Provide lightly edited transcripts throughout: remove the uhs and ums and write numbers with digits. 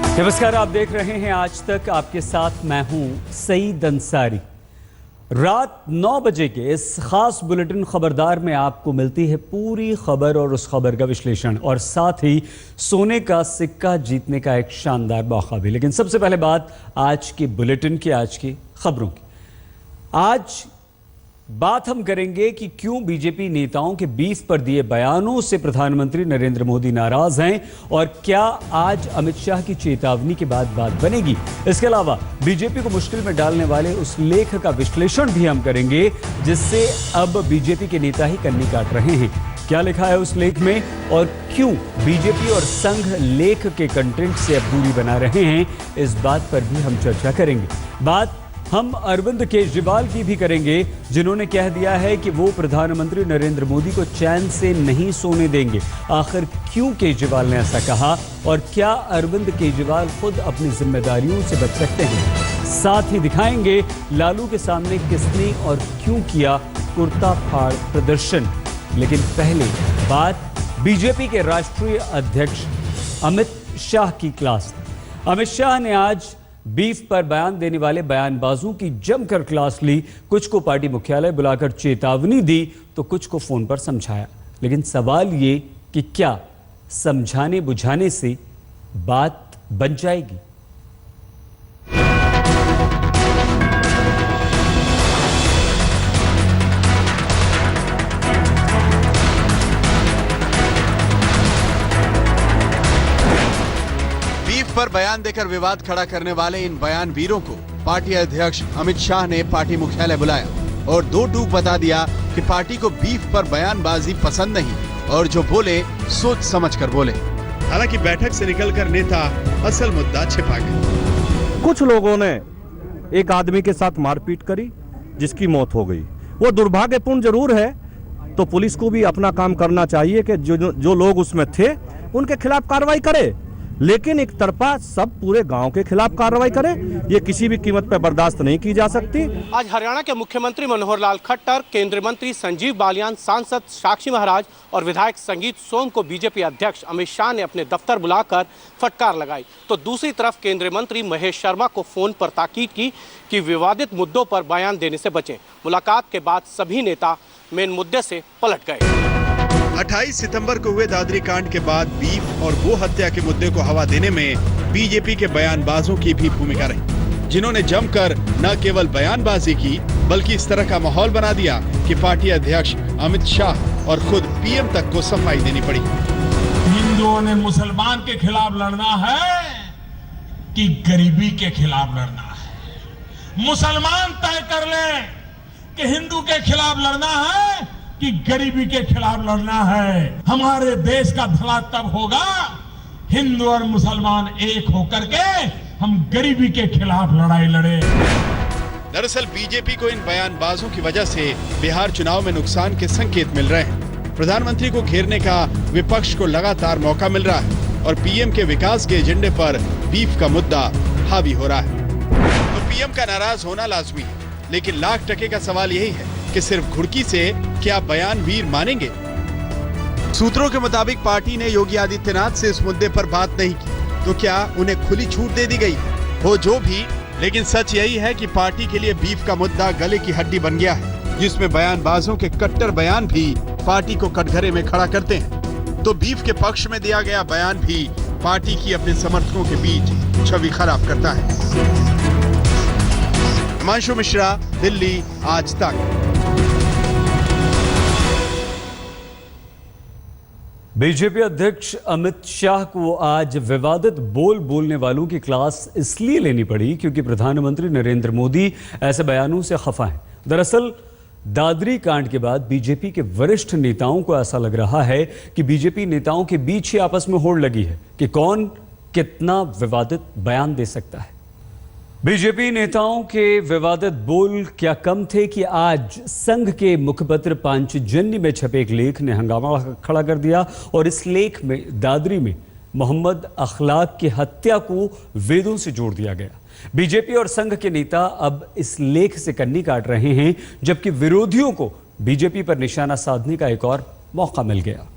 नमस्कार, आप देख रहे हैं आज तक। आपके साथ मैं हूं सईद अंसारी। रात 9 बजे के इस खास बुलेटिन खबरदार में आपको मिलती है पूरी खबर और उस खबर का विश्लेषण, और साथ ही सोने का सिक्का जीतने का एक शानदार मौका भी। लेकिन सबसे पहले बात आज के बुलेटिन की, आज की खबरों की। आज बात हम करेंगे कि क्यों बीजेपी नेताओं के बीफ पर दिए बयानों से प्रधानमंत्री नरेंद्र मोदी नाराज हैं, और क्या आज अमित शाह की चेतावनी के बाद बात बनेगी। इसके अलावा बीजेपी को मुश्किल में डालने वाले उस लेख का विश्लेषण भी हम करेंगे जिससे अब बीजेपी के नेता ही कन्नी काट रहे हैं। क्या लिखा है उस लेख में, और क्यों बीजेपी और संघ लेख के कंटेंट से अब दूरी बना रहे हैं, इस बात पर भी हम चर्चा करेंगे। बात हम अरविंद केजरीवाल की भी करेंगे, जिन्होंने कह दिया है कि वो प्रधानमंत्री नरेंद्र मोदी को चैन से नहीं सोने देंगे। आखिर क्यों केजरीवाल ने ऐसा कहा, और क्या अरविंद केजरीवाल खुद अपनी जिम्मेदारियों से बच सकते हैं। साथ ही दिखाएंगे लालू के सामने किसने और क्यों किया कुर्ता फाड़ प्रदर्शन। लेकिन पहले बात बीजेपी के राष्ट्रीय अध्यक्ष अमित शाह की क्लास। अमित शाह ने आज बीफ पर बयान देने वाले बयानबाजों की जमकर क्लास ली। कुछ को पार्टी मुख्यालय बुलाकर चेतावनी दी तो कुछ को फोन पर समझाया। लेकिन सवाल ये कि क्या समझाने बुझाने से बात बन जाएगी। पर बयान देकर विवाद खड़ा करने वाले इन बयानवीरों को पार्टी अध्यक्ष अमित शाह ने पार्टी मुख्यालय बुलाया और दो टूक बता दिया कि पार्टी को बीफ पर बयानबाजी पसंद नहीं, और जो बोले सोच समझकर बोले। हालांकि बैठक से निकलकर नेता असल मुद्दा छिपा गए। कुछ लोगों ने एक आदमी के साथ मारपीट करी जिसकी मौत हो गई। वो दुर्भाग्यपूर्ण जरूर है, तो पुलिस को भी अपना काम करना चाहिए कि जो लोग उसमें थे उनके खिलाफ कार्रवाई करे, लेकिन एक तरफा सब पूरे गांव के खिलाफ कार्रवाई करें, ये किसी भी कीमत पर बर्दाश्त नहीं की जा सकती। आज हरियाणा के मुख्यमंत्री मनोहर लाल खट्टर, केंद्रीय मंत्री संजीव बालियान, सांसद साक्षी महाराज और विधायक संगीत सोम को बीजेपी अध्यक्ष अमित शाह ने अपने दफ्तर बुलाकर फटकार लगाई, तो दूसरी तरफ केंद्रीय मंत्री महेश शर्मा को फोन पर ताकीद की कि विवादित मुद्दों पर बयान देने से बचें। मुलाकात के बाद सभी नेता मेन मुद्दे से पलट गए। 28 सितंबर को हुए दादरी कांड के बाद बीफ और गो हत्या के मुद्दे को हवा देने में बीजेपी के बयानबाजों की भी भूमिका रही, जिन्होंने जमकर न केवल बयानबाजी की बल्कि इस तरह का माहौल बना दिया कि पार्टी अध्यक्ष अमित शाह और खुद पीएम तक को सफाई देनी पड़ी। हिंदुओं ने मुसलमान के खिलाफ लड़ना है कि गरीबी के खिलाफ लड़ना है। मुसलमान तय कर ले कि हिंदू के खिलाफ लड़ना है कि गरीबी के खिलाफ लड़ना है। हमारे देश का भला तब होगा हिंदू और मुसलमान एक होकर के हम गरीबी के खिलाफ लड़ाई लड़े। दरअसल बीजेपी को इन बयानबाजों की वजह से बिहार चुनाव में नुकसान के संकेत मिल रहे हैं। प्रधानमंत्री को घेरने का विपक्ष को लगातार मौका मिल रहा है और पीएम के विकास के एजेंडे पर बीफ का मुद्दा हावी हो रहा है। तो पीएम का नाराज होना लाजमी है, लेकिन लाख टके का सवाल यही है कि सिर्फ घुड़की से क्या बयानवीर मानेंगे। सूत्रों के मुताबिक पार्टी ने योगी आदित्यनाथ से इस मुद्दे पर बात नहीं की, तो क्या उन्हें खुली छूट दे दी गई हो जो भी, लेकिन सच यही है कि पार्टी के लिए बीफ का मुद्दा गले की हड्डी बन गया है, जिसमें बयानबाजों के कट्टर बयान भी पार्टी को कटघरे में खड़ा करते हैं। तो बीफ के पक्ष में दिया गया बयान भी पार्टी की अपने समर्थकों के बीच छवि खराब करता है। हिमांशु मिश्रा, दिल्ली, आज तक। बीजेपी अध्यक्ष अमित शाह को आज विवादित बोलने वालों की क्लास इसलिए लेनी पड़ी क्योंकि प्रधानमंत्री नरेंद्र मोदी ऐसे बयानों से खफा हैं। दरअसल दादरी कांड के बाद बीजेपी के वरिष्ठ नेताओं को ऐसा लग रहा है कि बीजेपी नेताओं के बीच ही आपस में होड़ लगी है कि कौन कितना विवादित बयान दे सकता है। बीजेपी नेताओं के विवादित बोल क्या कम थे कि आज संघ के मुखपत्र पांचजन्य में छपे एक लेख ने हंगामा खड़ा कर दिया, और इस लेख में दादरी में मोहम्मद अखलाक की हत्या को वेदों से जोड़ दिया गया। बीजेपी और संघ के नेता अब इस लेख से कन्नी काट रहे हैं, जबकि विरोधियों को बीजेपी पर निशाना साधने का एक और मौका मिल गया।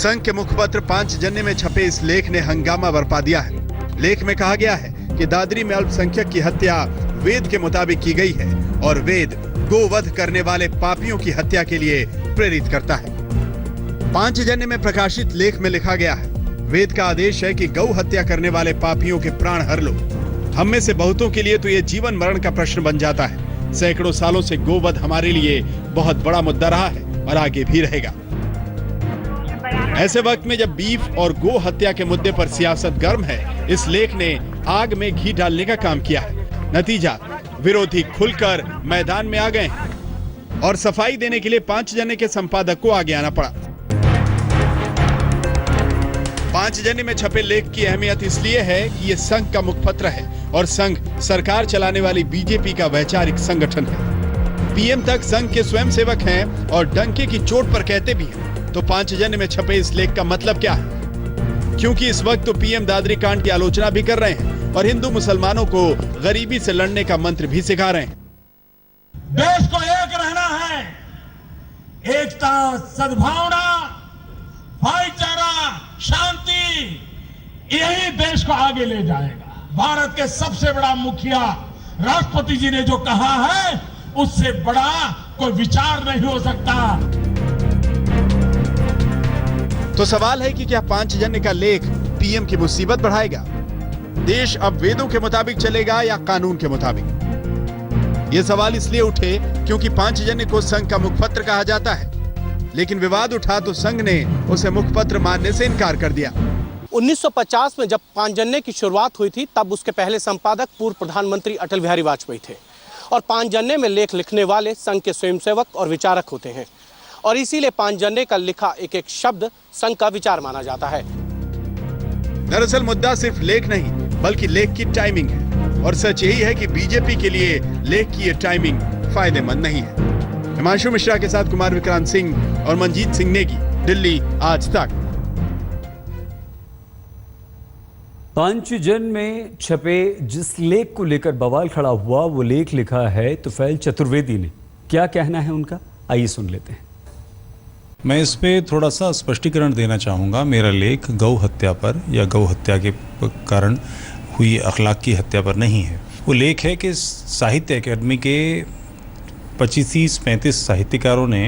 संघ के मुखपत्र पांचजन्य में छपे इस लेख ने हंगामा बरपा दिया है। लेख में कहा गया है कि दादरी में अल्पसंख्यक की हत्या वेद के मुताबिक की गई है और वेद गोवध करने वाले पापियों की हत्या के लिए प्रेरित करता है। पांचजन्य में प्रकाशित लेख में लिखा गया है, वेद का आदेश है कि गौ हत्या करने वाले पापियों के प्राण हर लो। हम में से बहुतों के लिए तो ये जीवन मरण का प्रश्न बन जाता है। सैकड़ों सालों से गोवध हमारे लिए बहुत बड़ा मुद्दा रहा है और आगे भी रहेगा। ऐसे वक्त में जब बीफ और गो हत्या के मुद्दे पर सियासत गर्म है, इस लेख ने आग में घी डालने का काम किया है। नतीजा, विरोधी खुलकर मैदान में आ गए हैं और सफाई देने के लिए पांचजन्य के संपादक को आगे आना पड़ा। पांचजन्य में छपे लेख की अहमियत इसलिए है कि ये संघ का मुखपत्र है और संघ सरकार चलाने वाली बीजेपी का वैचारिक संगठन है। पीएम तक संघ के स्वयंसेवक हैं और डंके की चोट पर कहते भी हैं। तो पांचजन्य में छपे इस लेख का मतलब क्या है? क्योंकि इस वक्त तो पीएम दादरी कांड की आलोचना भी कर रहे हैं और हिंदू मुसलमानों को गरीबी से लड़ने का मंत्र भी सिखा रहे हैं। देश को एक रहना है, एकता, सद्भावना, भाईचारा, शांति, यही देश को आगे ले जाएगा। भारत के सबसे बड़ा मुखिया राष्ट्रपति जी ने जो कहा है, उससे बड़ा कोई विचार नहीं हो सकता। तो सवाल है कि क्या पांचजन्य का लेख पीएम की मुसीबत बढ़ाएगा? देश अब वेदों के मुताबिक चलेगा या कानून के मुताबिक? ये सवाल इसलिए उठे क्योंकि पांचजन्य को संघ का मुखपत्र कहा जाता है, लेकिन विवाद उठा तो संघ ने उसे मुखपत्र मानने से इनकार कर दिया। 1950 में जब पांचजन्य की शुरुआत हुई थी, तब उसके पहले संपादक पूर्व प्रधानमंत्री अटल बिहारी वाजपेयी थे और पांचजन्य में लेख लिखने वाले संघ के स्वयंसेवक और विचारक होते हैं और इसीलिए पांचजन्य का लिखा एक एक शब्द संघ का विचार माना जाता है। दरअसल मुद्दा सिर्फ लेख नहीं बल्कि लेख की टाइमिंग है और सच यही है कि बीजेपी के लिए लेख की ये टाइमिंग फायदेमंद नहीं है। हिमांशु मिश्रा के साथ कुमार विक्रांत सिंह और मनजीत सिंह नेगी, दिल्ली आज तक। पांचजन्य में छपे जिस लेख को लेकर बवाल खड़ा हुआ, वो लेख लिखा है तुफैल चतुर्वेदी ने। क्या कहना है उनका, आइए सुन लेते हैं। मैं इस पे थोड़ा सा स्पष्टीकरण देना चाहूँगा। मेरा लेख गौ हत्या पर या गौ हत्या के कारण हुई अखलाक की हत्या पर नहीं है। वो लेख है कि साहित्य अकादमी के 25-35 साहित्यकारों ने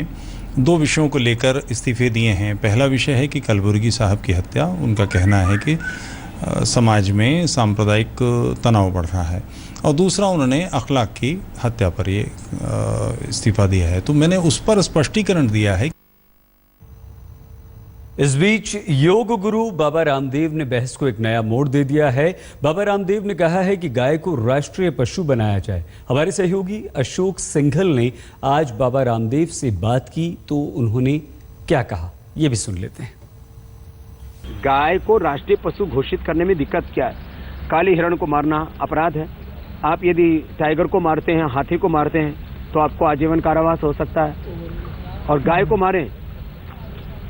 2 विषयों को लेकर इस्तीफे दिए हैं। पहला विषय है कि कलबुर्गी साहब की हत्या, उनका कहना है कि समाज में सांप्रदायिक तनाव बढ़ रहा है, और दूसरा उन्होंने अखलाक की हत्या पर ये इस्तीफा दिया है। तो मैंने उस पर स्पष्टीकरण दिया है। इस बीच योग गुरु बाबा रामदेव ने बहस को एक नया मोड़ दे दिया है। बाबा रामदेव ने कहा है कि गाय को राष्ट्रीय पशु बनाया जाए। हमारे सहयोगी अशोक सिंघल ने आज बाबा रामदेव से बात की, तो उन्होंने क्या कहा, ये भी सुन लेते हैं। गाय को राष्ट्रीय पशु घोषित करने में दिक्कत क्या है? काले हिरण को मारना अपराध है। आप यदि टाइगर को मारते हैं, हाथी को मारते हैं, तो आपको आजीवन कारावास हो सकता है, और गाय को मारें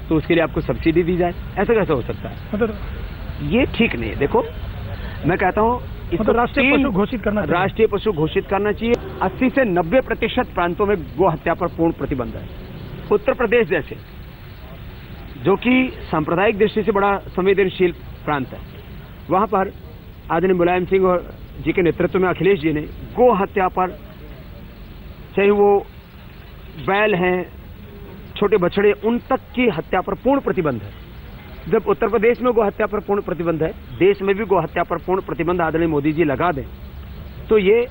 तो उसके लिए आपको सब्सिडी दी जाए। ऐसा कैसे हो सकता है? ये ठीक नहीं है। देखो, मैं कहता हूँ इसको राष्ट्रीय पशु घोषित करना चाहिए। राष्ट्रीय पशु घोषित करना चाहिए। 80 से 90% प्रांतों में गो हत्या पर पूर्ण प्रतिबंध है। उत्तर प्रदेश जैसे, जो कि सांप्रदायिक दृष्टि से बड़ा संवेदनशील प्रांत है, वहां पर आदरणीय मुलायम सिंह जी के नेतृत्व में अखिलेश जी ने गो हत्या पर, चाहे वो बैल हैं, छोटे बछड़े, उन तक की हत्या पर पूर्ण प्रतिबंध है। जब उत्तर प्रदेश में गो हत्या पर पूर्ण प्रतिबंध है, देश में भी गो हत्या पर पूर्ण प्रतिबंध आदरणीय मोदी जी लगा दें, तो ये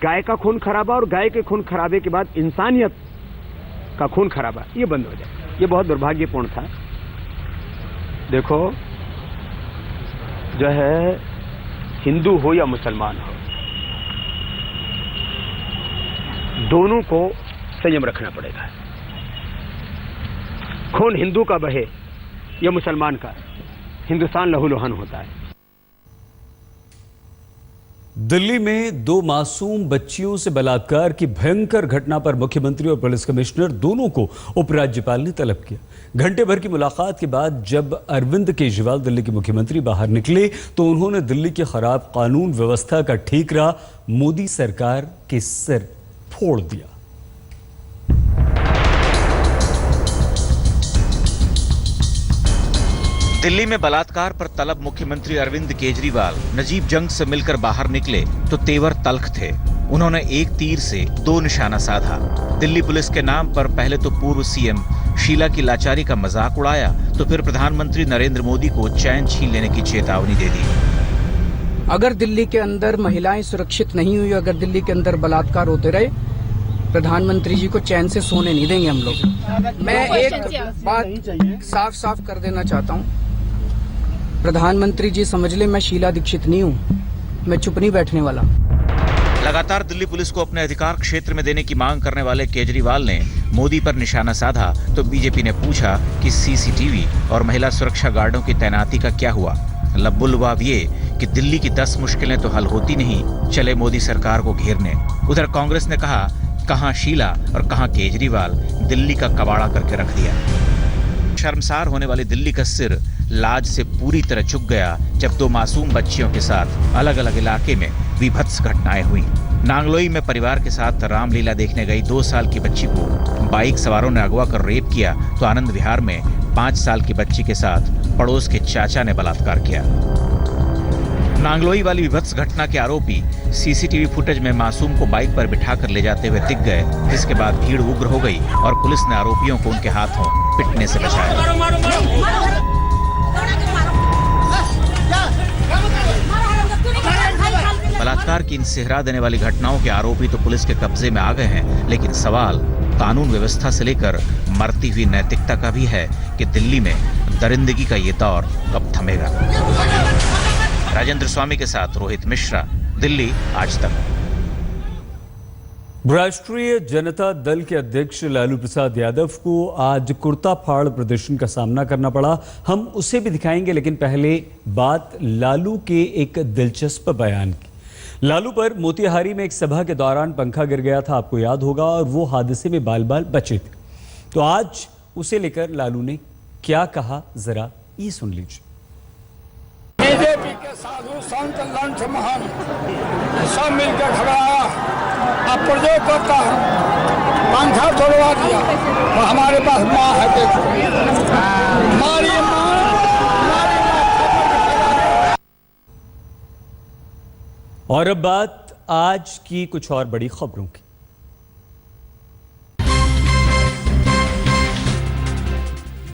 गाय का खून खराबा और गाय के खून खराबे के बाद इंसानियत का खून खराबा, ये बंद हो जाए। ये बहुत दुर्भाग्यपूर्ण था। देखो, जो है हिंदू हो या मुसलमान हो, दोनों को संयम रखना पड़ेगा। खून हिंदू का बहे या मुसलमान का, हिंदुस्तान लहूलुहान होता है। दिल्ली में 2 मासूम बच्चियों से बलात्कार की भयंकर घटना पर मुख्यमंत्री और पुलिस कमिश्नर दोनों को उपराज्यपाल ने तलब किया। घंटे भर की मुलाकात के बाद जब अरविंद केजरीवाल दिल्ली के मुख्यमंत्री बाहर निकले, तो उन्होंने दिल्ली की खराब कानून व्यवस्था का ठीकरा मोदी सरकार के सिर फोड़ दिया। दिल्ली में बलात्कार पर तलब मुख्यमंत्री अरविंद केजरीवाल नजीब जंग से मिलकर बाहर निकले तो तेवर तल्ख थे। उन्होंने एक तीर से दो निशाना साधा। दिल्ली पुलिस के नाम पर पहले तो पूर्व सीएम शीला की लाचारी का मजाक उड़ाया, तो फिर प्रधानमंत्री नरेंद्र मोदी को चैन छीन लेने की चेतावनी दे दी। अगर दिल्ली के अंदर महिलाएं सुरक्षित नहीं हुई, अगर दिल्ली के अंदर बलात्कार होते रहे, प्रधानमंत्री जी को चैन से सोने नहीं देंगे हम लोग। मैं एक बात साफ साफ कर देना चाहता हूँ, प्रधानमंत्री जी समझ ले, मैं शीला दीक्षित नहीं हूँ, मैं चुप नहीं बैठने वाला। लगातार दिल्ली पुलिस को अपने अधिकार क्षेत्र में देने की मांग करने वाले केजरीवाल ने मोदी पर निशाना साधा तो बीजेपी ने पूछा कि सीसीटीवी और महिला सुरक्षा गार्डों की तैनाती का क्या हुआ। लब्बुलवाब ये कि दिल्ली की 10 मुश्किलें तो हल होती नहीं, चले मोदी सरकार को घेरने। उधर कांग्रेस ने कहा, कहां शीला और कहां केजरीवाल, दिल्ली का कबाड़ा करके रख दिया। शर्मसार होने वाली दिल्ली का सिर लाज से पूरी तरह झुक गया जब 2 मासूम बच्चियों के साथ अलग अलग इलाके में विभत्स घटनाएं हुई। नांगलोई में परिवार के साथ रामलीला देखने गई 2 साल की बच्ची को बाइक सवारों ने अगवा कर रेप किया, तो आनंद विहार में 5 साल की बच्ची के साथ पड़ोस के चाचा ने बलात्कार किया। नांगलोई वाली विभत्स घटना के आरोपी सीसीटीवी फुटेज में मासूम को बाइक पर बिठाकर ले जाते हुए दिख गए, जिसके बाद भीड़ उग्र हो गई और पुलिस ने आरोपियों को उनके हाथों पिटने से बचाया। बलात्कार की इन सिहरा देने वाली घटनाओं के आरोपी तो पुलिस के कब्जे में आ गए हैं, लेकिन सवाल कानून व्यवस्था से लेकर मरती हुई नैतिकता का भी है कि दिल्ली में दरिंदगी का ये दौर कब थमेगा। राजेंद्र स्वामी के साथ रोहित मिश्रा, दिल्ली आज तक। राष्ट्रीय जनता दल के अध्यक्ष लालू प्रसाद यादव को आज कुर्ता फाड़ प्रदर्शन का सामना करना पड़ा। हम उसे भी दिखाएंगे, लेकिन पहले बात लालू के एक दिलचस्प बयान की। लालू पर मोतिहारी में एक सभा के दौरान पंखा गिर गया था, आपको याद होगा, और वो हादसे में बाल बाल बचे थे। तो आज उसे लेकर लालू ने क्या कहा, जरा ये सुन लीजिए। बीजेपी के साधु संत लंठ महान सब मिलकर खड़ाया, अब प्रयोग करता है, पंखा तोड़वा दिया, और हमारे पास माँ है, देखो हमारी माँ। और अब बात आज की कुछ और बड़ी खबरों की।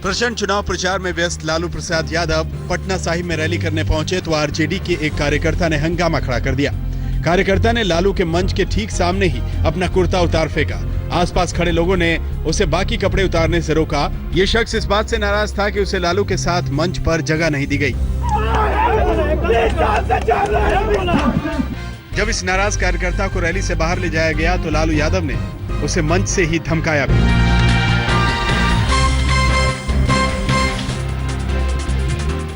प्रचंड चुनाव प्रचार में व्यस्त लालू प्रसाद यादव पटना साहिब में रैली करने पहुंचे तो आरजेडी के एक कार्यकर्ता ने हंगामा खड़ा कर दिया। कार्यकर्ता ने लालू के मंच के ठीक सामने ही अपना कुर्ता उतार फेंका। आसपास खड़े लोगों ने उसे बाकी कपड़े उतारने से रोका। ये शख्स इस बात से नाराज था कि उसे लालू के साथ मंच पर जगह नहीं दी गई। जब इस नाराज कार्यकर्ता को रैली से बाहर ले जाया गया तो लालू यादव ने उसे मंच से ही धमकाया भी।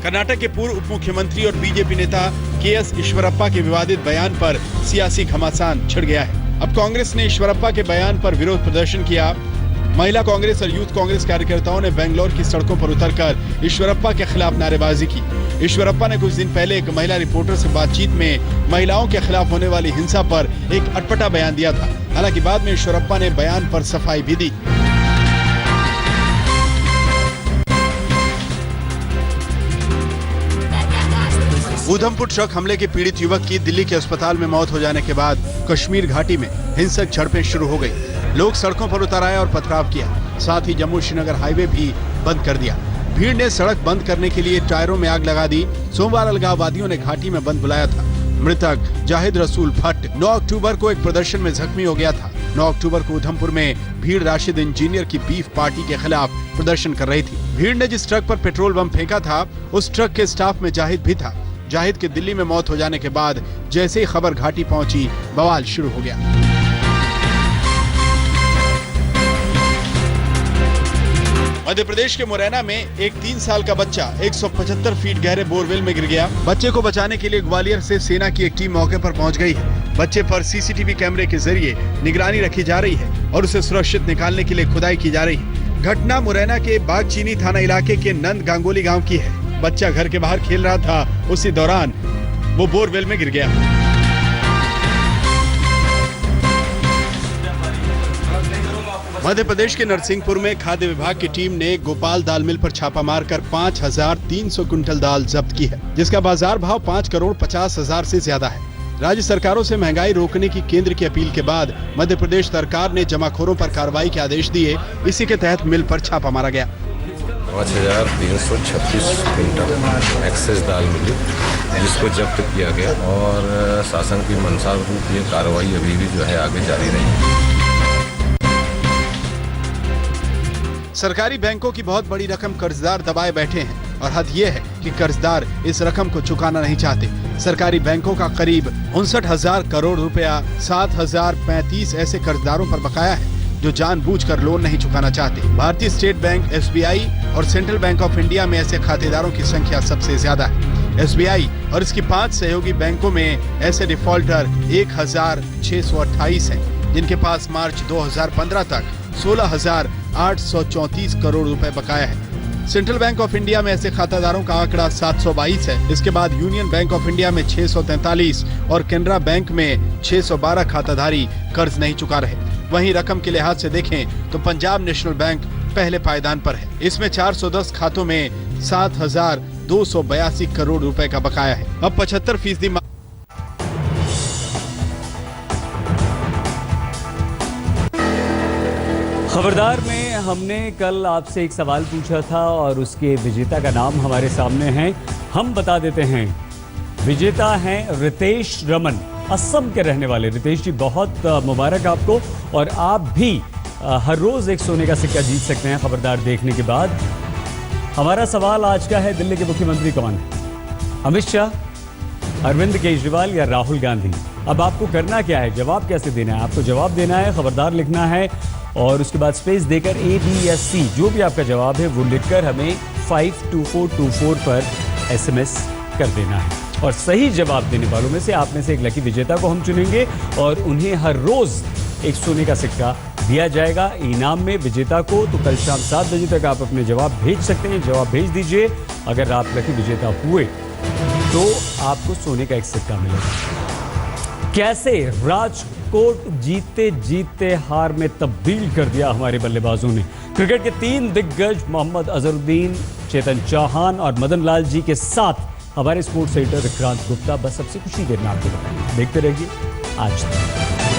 कर्नाटक के पूर्व उप मुख्यमंत्री और बीजेपी नेता के.एस. ईश्वरप्पा के विवादित बयान पर सियासी घमासान छिड़ गया है। अब कांग्रेस ने ईश्वरप्पा के बयान पर विरोध प्रदर्शन किया। महिला कांग्रेस और यूथ कांग्रेस कार्यकर्ताओं ने बेंगलोर की सड़कों पर उतरकर ईश्वरप्पा के खिलाफ नारेबाजी की। ईश्वरप्पा ने कुछ दिन पहले एक महिला रिपोर्टर से बातचीत में महिलाओं के खिलाफ होने वाली हिंसा पर एक अटपटा बयान दिया था। हालांकि बाद में ईश्वरप्पा ने बयान पर सफाई भी दी। उधमपुर ट्रक हमले के पीड़ित युवक की दिल्ली के अस्पताल में मौत हो जाने के बाद कश्मीर घाटी में हिंसक झड़पें शुरू हो गई। लोग सड़कों पर उतर आए और पथराव किया। साथ ही जम्मू श्रीनगर हाईवे भी बंद कर दिया। भीड़ ने सड़क बंद करने के लिए टायरों में आग लगा दी। सोमवार अलगाववादियों ने घाटी में बंद बुलाया था। मृतक जाहिद रसूल भट्ट 9 अक्टूबर को एक प्रदर्शन में जख्मी हो गया था। 9 अक्टूबर को उधमपुर में भीड़ राशिद इंजीनियर की बीफ पार्टी के खिलाफ प्रदर्शन कर रही थी। भीड़ ने जिस ट्रक पर पेट्रोल बम फेंका था, उस ट्रक के स्टाफ में जाहिद भी था। जाहिद के दिल्ली में मौत हो जाने के बाद जैसे ही खबर घाटी पहुंची, बवाल शुरू हो गया। मध्य प्रदेश के मुरैना में एक 3 साल का बच्चा 175 फीट गहरे बोरवेल में गिर गया। बच्चे को बचाने के लिए ग्वालियर से सेना की एक टीम मौके पर पहुंच गई है। बच्चे पर सीसीटीवी कैमरे के जरिए निगरानी रखी जा रही है और उसे सुरक्षित निकालने के लिए खुदाई की जा रही है। घटना मुरैना के बागचीनी थाना इलाके के नंद गांगोली गाँव की है। बच्चा घर के बाहर खेल रहा था, उसी दौरान वो बोरवेल में गिर गया। मध्य प्रदेश के नरसिंहपुर में खाद्य विभाग की टीम ने गोपाल दाल मिल पर छापा मारकर 5,300 कुंटल दाल जब्त की है, जिसका बाजार भाव 5,50,00,000 से ज्यादा है। राज्य सरकारों से महंगाई रोकने की केंद्र की अपील के बाद मध्य प्रदेश सरकार ने जमाखोरों पर कार्रवाई के आदेश दिए। इसी के तहत मिल पर छापा मारा गया। 5,336 क्विंटल एक्सेस दाल मिली, जिसको जब्त किया गया और शासन की मंशा रूप ये कार्रवाई अभी भी जो है आगे जारी रही। सरकारी बैंकों की बहुत बड़ी रकम कर्जदार दबाए बैठे हैं और हद ये है कि कर्जदार इस रकम को चुकाना नहीं चाहते। सरकारी बैंकों का करीब 59,000 करोड़ रुपया 7,035 ऐसे कर्जदारों पर बकाया है जो जानबूझकर लोन नहीं चुकाना चाहते। भारतीय स्टेट बैंक, SBI और सेंट्रल बैंक ऑफ इंडिया में ऐसे खातेदारों की संख्या सबसे ज्यादा है। SBI और इसकी 5 सहयोगी बैंकों में ऐसे डिफॉल्टर 1,628 हैं, जिनके पास मार्च 2015 तक 16,834 करोड़ रुपए बकाया है। सेंट्रल बैंक ऑफ इंडिया में ऐसे खातादारों का आंकड़ा 722 है। इसके बाद यूनियन बैंक ऑफ इंडिया में 643 और केनरा बैंक में 612 खाताधारी कर्ज नहीं चुका रहे। वहीं रकम के लिहाज से देखें तो पंजाब नेशनल बैंक पहले पायदान पर है। इसमें 410 खातों में 7,282 करोड़ रुपए का बकाया है। अब 75% खबरदार में हमने कल आपसे एक सवाल पूछा था और उसके विजेता का नाम हमारे सामने है। हम बता देते हैं, विजेता हैं रितेश रमन, असम के रहने वाले। रितेश जी, बहुत मुबारक आपको। और आप भी हर रोज एक सोने का सिक्का जीत सकते हैं खबरदार देखने के बाद। हमारा सवाल आज का है, दिल्ली के मुख्यमंत्री कौन है? अमित शाह, अरविंद केजरीवाल या राहुल गांधी? अब आपको करना क्या है, जवाब कैसे देना है? आपको जवाब देना है, खबरदार लिखना है और उसके बाद स्पेस देकर A, B या C जो भी आपका जवाब है वो लिखकर हमें 52424 पर SMS कर देना है। और सही जवाब देने वालों में से आप में से एक लकी विजेता को हम चुनेंगे और उन्हें हर रोज एक सोने का सिक्का दिया जाएगा इनाम में विजेता को। तो कल शाम 7 बजे तक आप अपने जवाब भेज सकते हैं, जवाब भेज दीजिए। अगर आप लकी विजेता हुए तो आपको सोने का एक सिक्का मिलेगा। कैसे राजकोट जीतते जीतते हार में तब्दील कर दिया हमारे बल्लेबाजों ने। क्रिकेट के 3 दिग्गज मोहम्मद अजहरुद्दीन, चेतन चौहान और मदन लाल जी के साथ हमारे स्पोर्ट्स एडिटर विक्रांत गुप्ता बस सबसे खुशी के नाम पे देखते रहिए आज तक।